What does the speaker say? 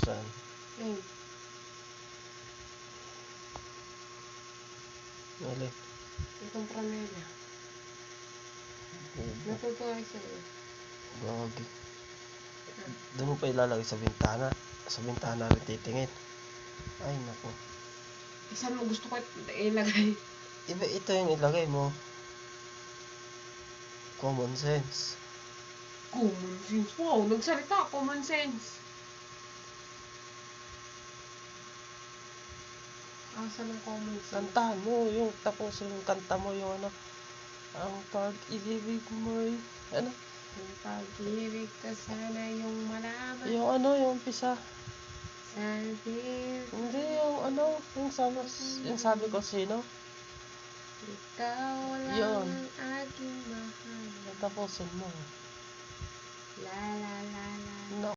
Saan? Ayun. Alin? Itong Pramela. Bobo. Natutuwa sa'yo. Gagi. Doon mo pa ilalagay sa bintana. Sa bintana rin titingin. Ay, naku. Saan mo gusto ko ilagay? Iba ito yung ilagay mo. Common sense. Common sense. Wow, nagsalita. Common sense. Asa ng common sense? Kantahan mo yung tapusin yung kanta mo yung ano. Ang pag-ibig mo'y ano? Ang pag-ibig ko sana yung malaman. Yung ano, yung umpisa. Sabi Hindi yung ano, yung sabi ko sino? ikaw lang Yun. ang aking mahal. Tapusin mo. La la la la. No.